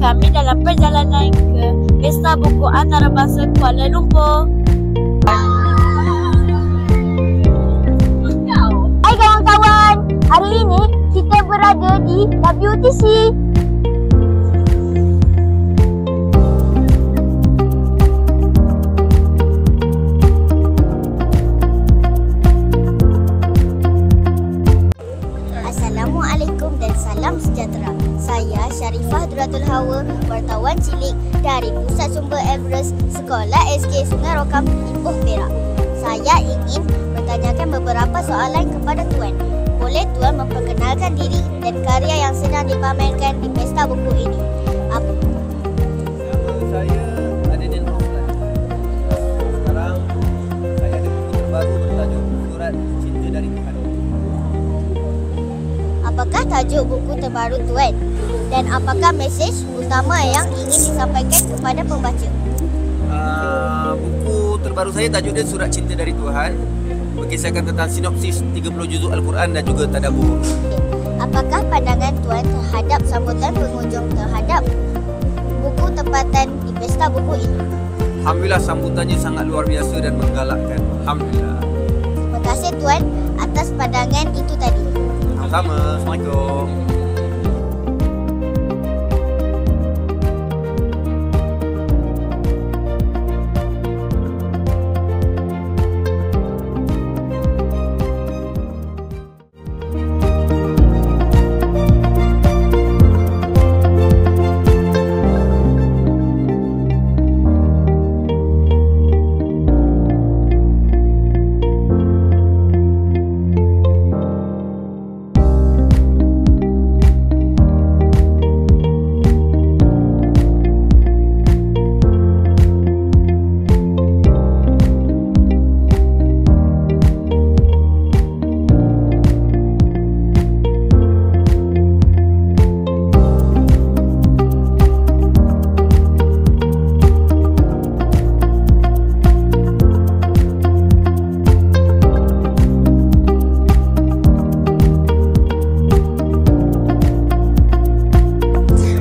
kami dalam perjalanan ke Pesta Buku Antarabangsa Kuala Lumpur. Hai kawan-kawan, hari ini kita berada di WTC. Assalamualaikum dan salam sejahtera. Saya Sharifah Duratul Hawa, wartawan cilik dari Pusat Sumber Everest Sekolah SK Sungai Rokam, Ipoh, Perak. Saya ingin bertanyakan beberapa soalan kepada Tuan. Boleh Tuan memperkenalkan diri dan karya yang sedang dipamerkan di Pesta Buku ini? Nama saya Adedin Roslan. Sekarang saya ada buku terbaru bertajuk Surat Cinta dari Tuhan. Apakah tajuk buku terbaru Tuan? Dan apakah mesej utama yang ingin disampaikan kepada pembaca? Buku terbaru saya tajuk dia Surat Cinta dari Tuhan. Berkisahkan tentang sinopsis 30 juzuk Al-Quran dan juga tadabbur. Apakah pandangan Tuan terhadap sambutan pengunjung terhadap buku tempatan di Pesta Buku ini? Alhamdulillah, sambutannya sangat luar biasa dan menggalakkan. Alhamdulillah. Terima kasih Tuan atas pandangan itu tadi. Sama-sama. Assalamualaikum.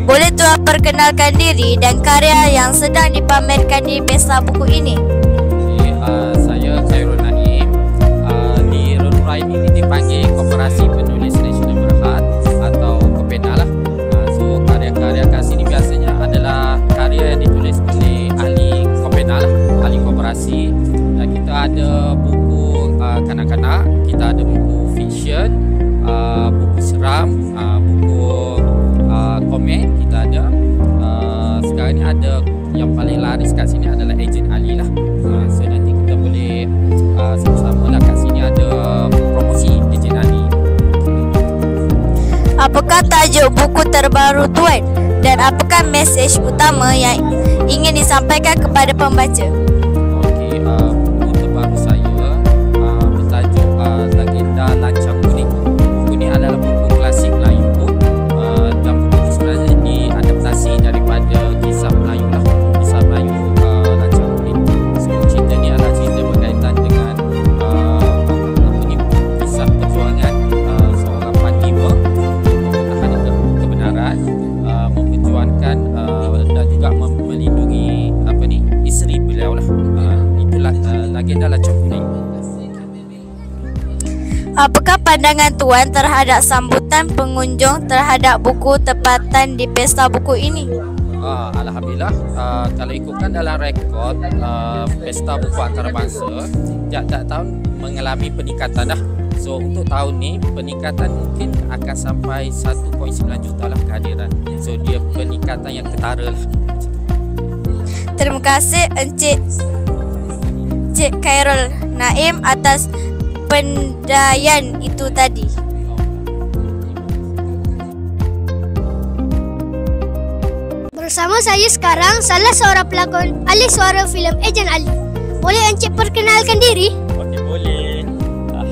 Boleh Tuan perkenalkan diri dan karya yang sedang dipamerkan di Pesta Buku ini? Saya Khairul Naim. Di Run ini dipanggil Koperasi Penulis Nasional Berhad atau KOPENA lah. So karya-karya kat sini biasanya adalah karya yang ditulis oleh ahli KOPENA lah, ahli koperasi. Dan kita ada buku kanak-kanak, kita ada buku fiction, buku seram, buku komik kita ada. Sekarang ni ada yang paling laris kat sini adalah Ejen Ali lah. So nanti kita boleh sama-sama lah kat sini ada promosi Ejen Ali. Apakah tajuk buku terbaru Tuan? Dan apakah mesej utama yang ingin disampaikan kepada pembaca? Okey, buku terbaru saya bertajuk Legenda Lancang Kuning. Buku ni adalah buku klasik Melayu. Dan buku ni sebenarnya diadaptasi daripada kisah Melayu lah. Kisah Melayu Lancang Kuning. So cerita ni adalah cerita berkaitan dengan kisah perjuangan seorang panglima untuk mempertahankan kebenaran, memperjuangkan dan juga melindungi isteri beliau lah. Itulah Legenda Lancang Kuning. Apakah pandangan Tuan terhadap sambutan pengunjung terhadap buku tempatan di Pesta Buku ini? Alhamdulillah, kalau ikutkan dalam rekod Pesta Buku Antarabangsa, tiap-tiap tahun mengalami peningkatan dah. So untuk tahun ni peningkatan mungkin akan sampai 1.9 juta lah kehadiran. So dia peningkatan yang ketara lah. Terima kasih Encik Khairul Naim atas pendayaan itu tadi. Bersama saya sekarang salah seorang pelakon ahli suara filem Ejen Ali. Boleh Encik perkenalkan diri? Okey, boleh.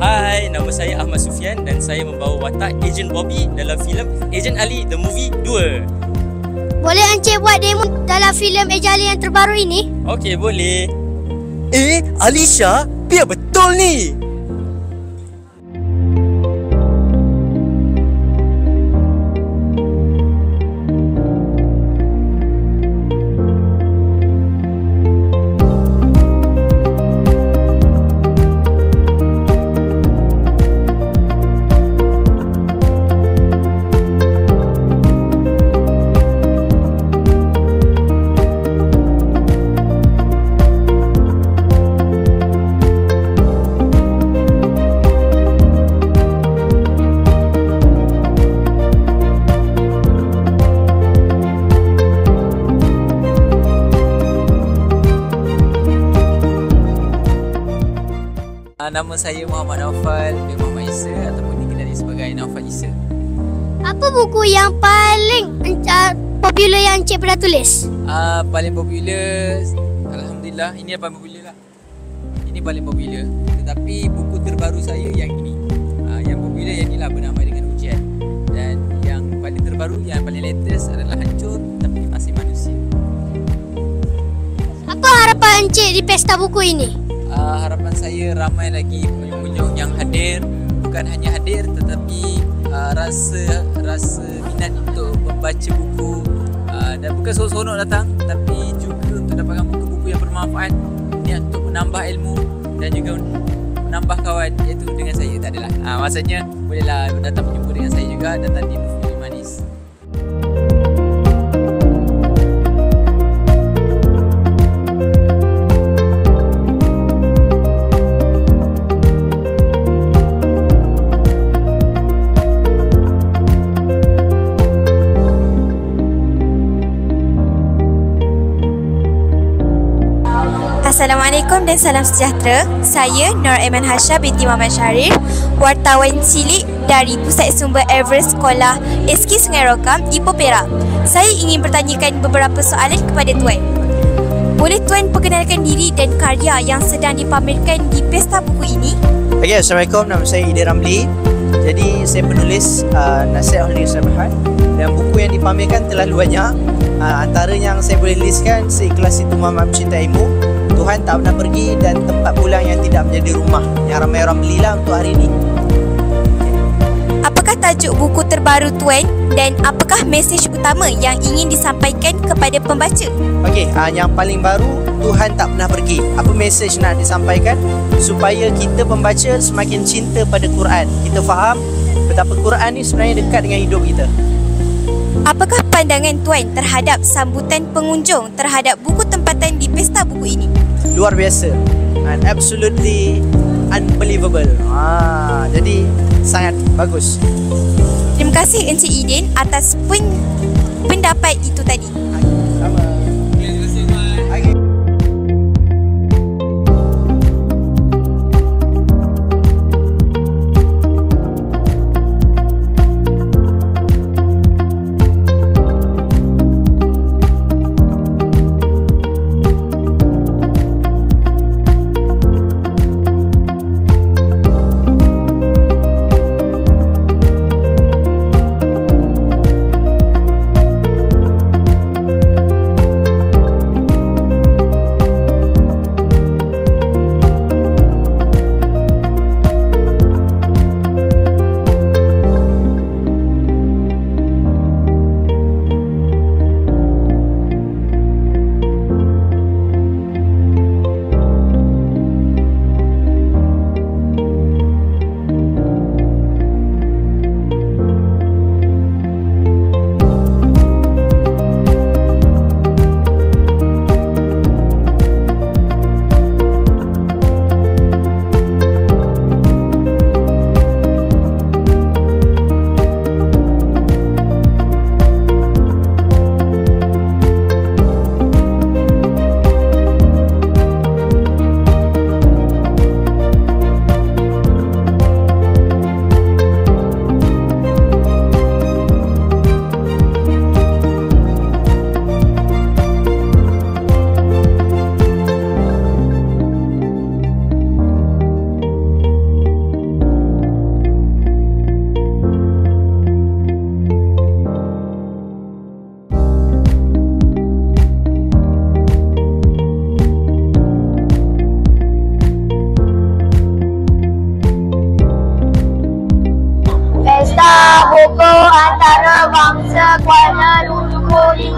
Hai, nama saya Ahmad Sufian dan saya membawa watak Ejen Bobby dalam filem Ejen Ali The Movie 2. Boleh Encik buat demo dalam filem Ejen Ali yang terbaru ini? Okey, boleh. Alisha, biar betul ni. Nama saya Muhammad Naufal bin Muhammad Isa ataupun dikenali sebagai Naufal Isa. Apa buku yang paling popular yang Encik pernah tulis? Paling popular, alhamdulillah ini paling popular lah. Ini paling popular. Tetapi buku terbaru saya yang ini. Yang popular yang inilah bernama dengan Ujian. Dan yang paling terbaru, yang paling latest adalah Hancur Tapi Masih Manusia. Apa harapan Encik di pesta buku ini? Harapan saya ramai lagi pengunjung yang hadir. Bukan hanya hadir tetapi rasa minat untuk membaca buku. Dan bukan seronok-seronok datang, tapi juga untuk dapatkan buku-buku yang bermanfaat, niat untuk menambah ilmu dan juga menambah kawan, iaitu dengan saya. Tak adalah, maksudnya bolehlah datang berjumpa dengan saya juga, datang di Bukit Manis. Assalamualaikum dan salam sejahtera. Saya Nur Aiman Hasha binti Muhammad Syarif, wartawan cilik dari Pusat Sumber Everest Sekolah SK Sungai Rokam, Ipoh Perak. Saya ingin bertanyakan beberapa soalan kepada Tuan. Boleh Tuan perkenalkan diri dan karya yang sedang dipamerkan di pesta buku ini? Okay, Assalamualaikum. Nama saya Ida Ramli. Jadi saya penulis nasihat Holy Samahat, dan buku yang dipamerkan terlalu banyak. Antara yang saya boleh listkan, Seikhlas Itu Mama Mencintaimu, Tuhan Tak Pernah Pergi, dan Tempat Pulang Yang Tidak Menjadi Rumah, yang ramai orang belilah untuk hari ini. Apakah tajuk buku terbaru Tuan dan apakah mesej utama yang ingin disampaikan kepada pembaca? Okey, yang paling baru, Tuhan Tak Pernah Pergi. Apa mesej nak disampaikan? Supaya kita pembaca semakin cinta pada Quran. Kita faham betapa Quran ni sebenarnya dekat dengan hidup kita. Apakah pandangan Tuan terhadap sambutan pengunjung terhadap buku tempatan di pesta buku ini? Luar biasa, and absolutely unbelievable. Jadi sangat bagus. Terima kasih Encik Idin atas pendapat itu tadi. Sama. Buku antara bangsa Kuala Lumpur 5.